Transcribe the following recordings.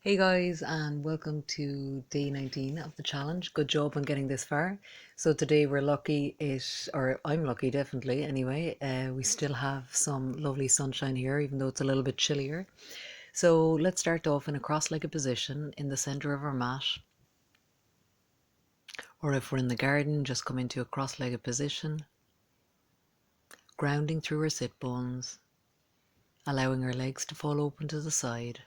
Hey guys, and welcome to day 19 of the challenge. Good job on getting this far. So today we're lucky or I'm lucky definitely anyway. We still have some lovely sunshine here, even though it's a little bit chillier. So let's start off in a cross-legged position in the center of our mat. Or if we're in the garden, just come into a cross-legged position, grounding through our sit bones, allowing our legs to fall open to the side,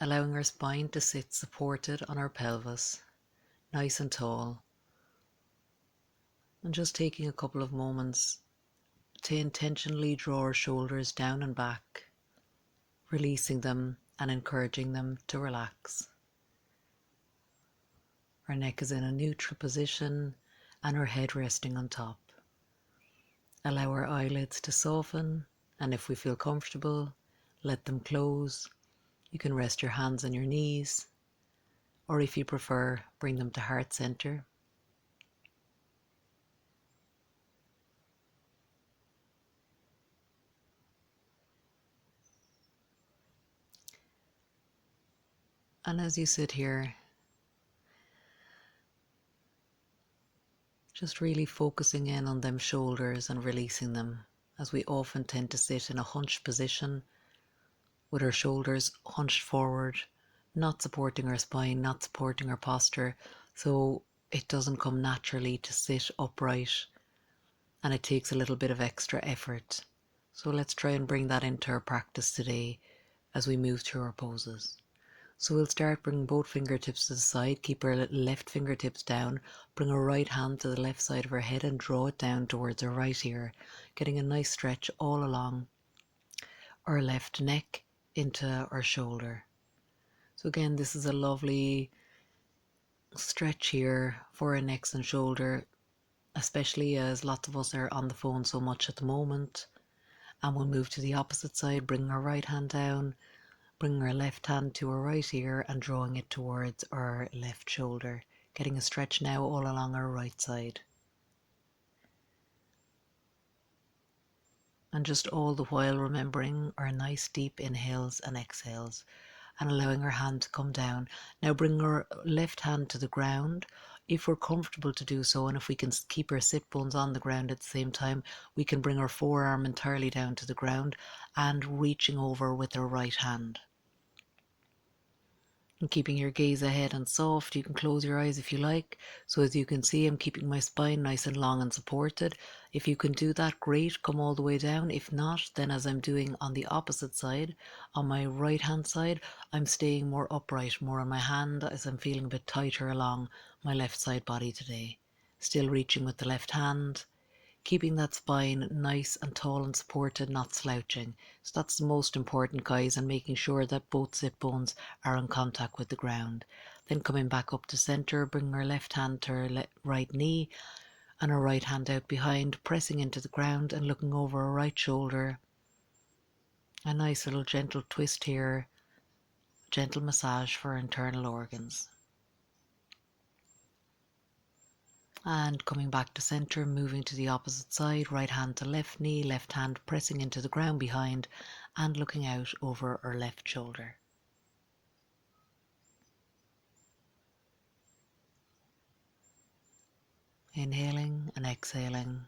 allowing our spine to sit supported on our pelvis, nice and tall. And just taking a couple of moments to intentionally draw our shoulders down and back, releasing them and encouraging them to relax. Our neck is in a neutral position and our head resting on top. Allow our eyelids to soften, and if we feel comfortable, let them close. You can rest your hands on your knees, or if you prefer, bring them to heart center. And as you sit here, just really focusing in on them shoulders and releasing them, as we often tend to sit in a hunched position with our shoulders hunched forward, not supporting our spine, not supporting our posture. So it doesn't come naturally to sit upright, and it takes a little bit of extra effort. So let's try and bring that into our practice today as we move through our poses. So we'll start bringing both fingertips to the side, keep our left fingertips down, bring our right hand to the left side of our head and draw it down towards our right ear, getting a nice stretch all along our left neck into our shoulder. So again, this is a lovely stretch here for our necks and shoulder, especially as lots of us are on the phone so much at the moment. And we'll move to the opposite side, bringing our right hand down, bringing our left hand to our right ear and drawing it towards our left shoulder, getting a stretch now all along our right side. And just all the while remembering our nice deep inhales and exhales and allowing our hand to come down. Now bring our left hand to the ground if we're comfortable to do so, and if we can keep our sit bones on the ground at the same time, we can bring our forearm entirely down to the ground and reaching over with our right hand. And keeping your gaze ahead and soft, you can close your eyes if you like. So as you can see, I'm keeping my spine nice and long and supported. If you can do that, great, come all the way down. If not, then as I'm doing on the opposite side, on my right hand side, I'm staying more upright, more on my hand as I'm feeling a bit tighter along my left side body today. Still reaching with the left hand, keeping that spine nice and tall and supported, not slouching. So that's the most important, guys, and making sure that both sit bones are in contact with the ground. Then coming back up to center, bringing our left hand to our right knee and our right hand out behind, pressing into the ground and looking over our right shoulder. A nice little gentle twist here, gentle massage for our internal organs. And coming back to center, moving to the opposite side, right hand to left knee, left hand pressing into the ground behind and looking out over our left shoulder. Inhaling and exhaling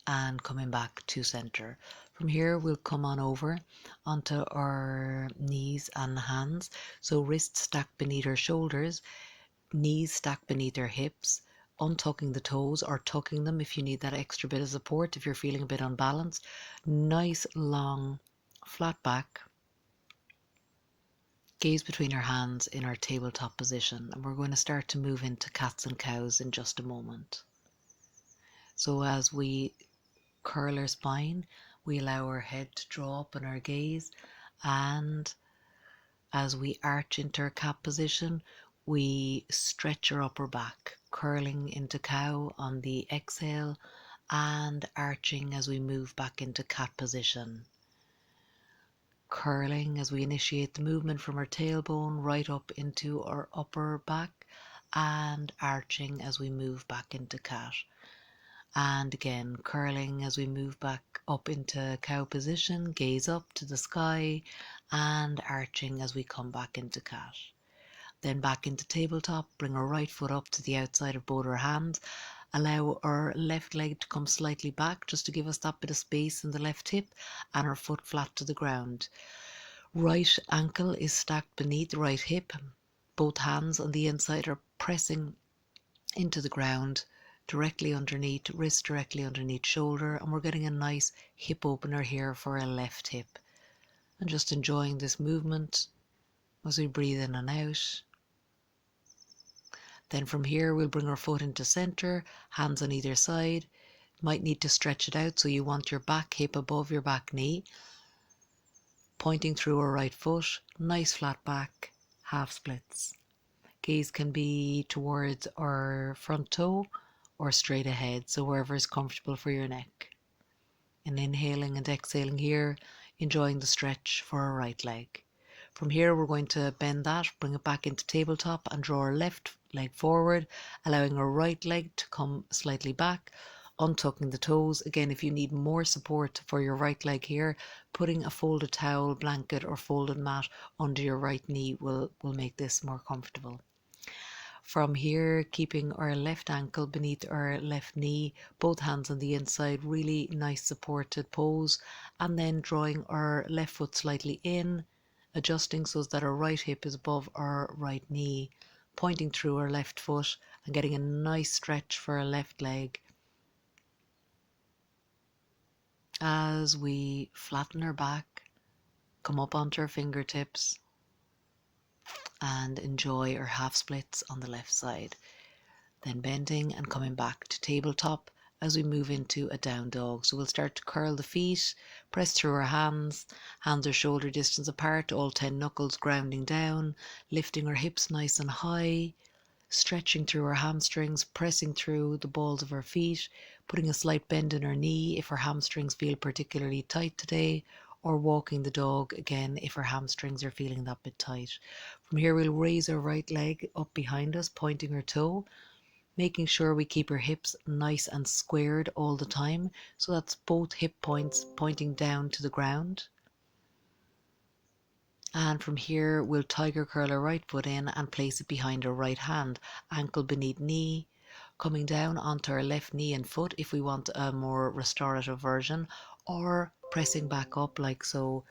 and coming back to center. From here we'll come on over onto our knees and hands. So wrists stacked beneath our shoulders, knees stacked beneath our hips, untucking the toes or tucking them if you need that extra bit of support, if you're feeling a bit unbalanced. Nice long flat back, gaze between our hands in our tabletop position, and we're going to start to move into cats and cows in just a moment. So as we curl our spine, we allow our head to draw up in our gaze, and as we arch into our cat position, we stretch our upper back, curling into cow on the exhale and arching as we move back into cat position. Curling as we initiate the movement from our tailbone right up into our upper back and arching as we move back into cat. And again, curling as we move back up into cow position, gaze up to the sky, and arching as we come back into cat. Then back into tabletop, bring our right foot up to the outside of both our hands. Allow our left leg to come slightly back just to give us that bit of space in the left hip, and our foot flat to the ground. Right ankle is stacked beneath the right hip. Both hands on the inside are pressing into the ground, directly underneath, wrist directly underneath shoulder, and we're getting a nice hip opener here for our left hip. And just enjoying this movement as we breathe in and out. Then from here we'll bring our foot into center, hands on either side. Might need to stretch it out, so you want your back hip above your back knee. Pointing through our right foot, nice flat back, half splits. Gaze can be towards our front toe or straight ahead, so wherever is comfortable for your neck. And inhaling and exhaling here, enjoying the stretch for our right leg. From here we're going to bend that, bring it back into tabletop and draw our left leg forward, allowing our right leg to come slightly back, untucking the toes. Again, if you need more support for your right leg here, putting a folded towel, blanket or folded mat under your right knee will make this more comfortable. From here, keeping our left ankle beneath our left knee, both hands on the inside, really nice supported pose, and then drawing our left foot slightly in, adjusting so that our right hip is above our right knee, pointing through our left foot and getting a nice stretch for our left leg as we flatten our back, come up onto our fingertips and enjoy our half splits on the left side. Then bending and coming back to tabletop as we move into a down dog. So we'll start to curl the feet, press through our hands are shoulder distance apart, all 10 knuckles grounding down, lifting our hips nice and high, stretching through our hamstrings, pressing through the balls of our feet, putting a slight bend in our knee if our hamstrings feel particularly tight today, or walking the dog again if our hamstrings are feeling that bit tight. From here we'll raise our right leg up behind us, pointing our toe, making sure we keep our hips nice and squared all the time. So that's both hip points pointing down to the ground. And from here, we'll tiger curl our right foot in and place it behind our right hand, ankle beneath knee, coming down onto our left knee and foot if we want a more restorative version, or pressing back up like so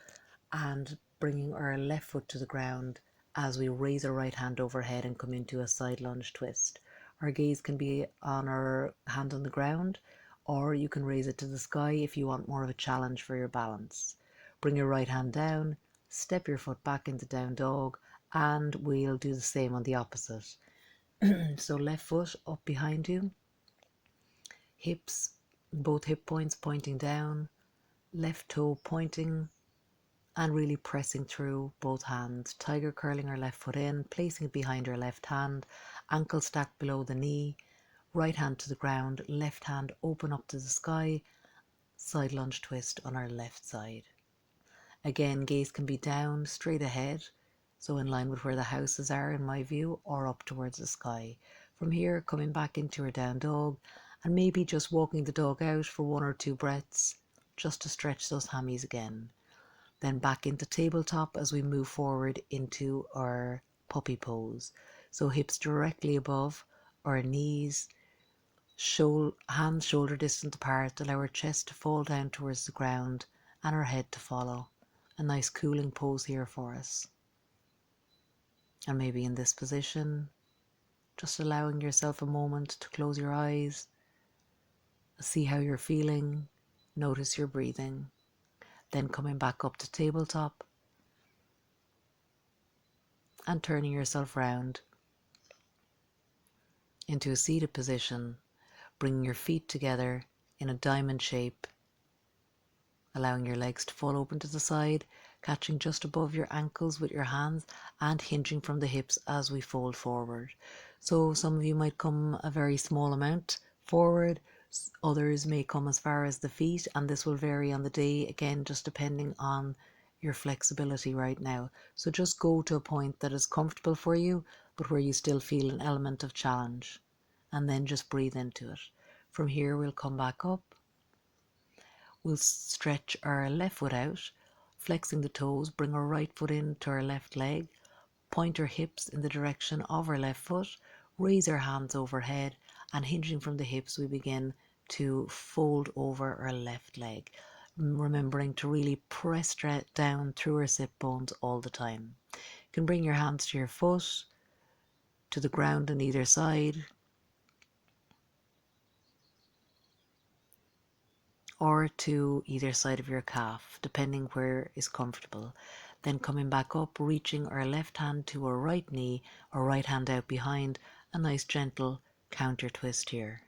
and bringing our left foot to the ground as we raise our right hand overhead and come into a side lunge twist. Our gaze can be on our hand on the ground, or you can raise it to the sky if you want more of a challenge for your balance. Bring your right hand down, step your foot back into down dog, and we'll do the same on the opposite. So left foot up behind you, hips, both hip points pointing down, left toe pointing and really pressing through both hands, tiger curling our left foot in, placing it behind our left hand, ankle stacked below the knee, right hand to the ground, left hand open up to the sky, side lunge twist on our left side. Again, gaze can be down, straight ahead, so in line with where the houses are in my view, or up towards the sky. From here, coming back into our down dog, and maybe just walking the dog out for 1 or 2 breaths, just to stretch those hammies again. Then back into tabletop as we move forward into our puppy pose. So hips directly above our knees, hands shoulder distance apart, allow our chest to fall down towards the ground and our head to follow. A nice cooling pose here for us. And maybe in this position, just allowing yourself a moment to close your eyes, see how you're feeling, notice your breathing. Then coming back up to tabletop and turning yourself round into a seated position, bringing your feet together in a diamond shape, allowing your legs to fall open to the side, catching just above your ankles with your hands and hinging from the hips as we fold forward. So some of you might come a very small amount forward, others may come as far as the feet, and this will vary on the day, again just depending on your flexibility right now. So just go to a point that is comfortable for you but where you still feel an element of challenge, and then just breathe into it. From here we'll come back up. We'll stretch our left foot out, flexing the toes, bring our right foot into our left leg, point our hips in the direction of our left foot, raise our hands overhead, and hinging from the hips we begin to fold over our left leg, remembering to really press down through our sit bones all the time. You can bring your hands to your foot, to the ground on either side, or to either side of your calf, depending where is comfortable. Then coming back up, reaching our left hand to our right knee, our right hand out behind, a nice gentle counter twist here.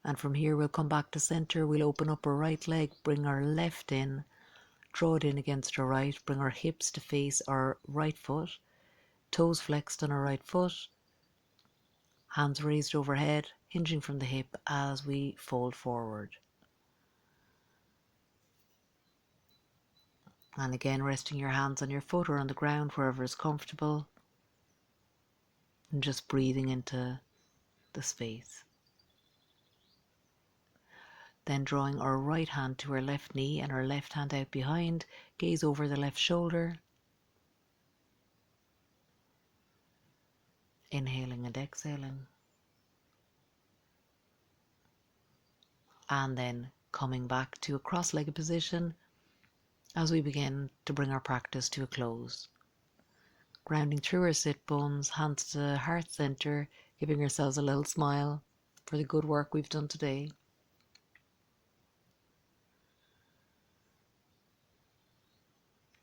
And from here we'll come back to center, we'll open up our right leg, bring our left in, draw it in against our right, bring our hips to face our right foot, toes flexed on our right foot, hands raised overhead, hinging from the hip as we fold forward. And again, resting your hands on your foot or on the ground, wherever is comfortable, and just breathing into the space. Then drawing our right hand to our left knee and our left hand out behind, gaze over the left shoulder. Inhaling and exhaling. And then coming back to a cross-legged position as we begin to bring our practice to a close. Grounding through our sit bones, hands to heart center, giving ourselves a little smile for the good work we've done today.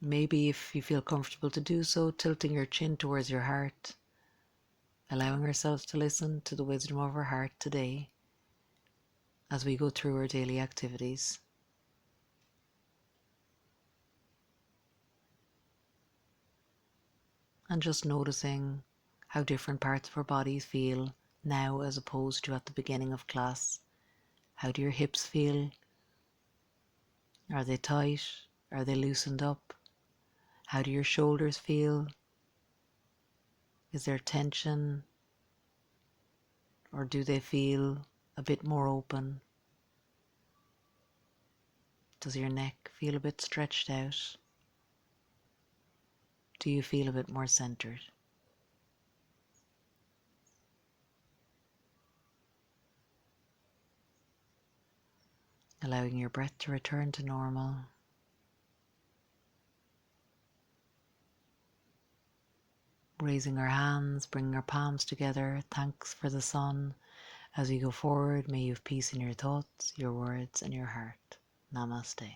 Maybe if you feel comfortable to do so, tilting your chin towards your heart, allowing ourselves to listen to the wisdom of our heart today as we go through our daily activities. And just noticing how different parts of our bodies feel now as opposed to at the beginning of class. How do your hips feel? Are they tight? Are they loosened up? How do your shoulders feel? Is there tension? Or do they feel a bit more open? Does your neck feel a bit stretched out? Do you feel a bit more centered? Allowing your breath to return to normal. Raising our hands, bringing our palms together. Thanks for the sun. As we go forward, may you have peace in your thoughts, your words, and your heart. Namaste.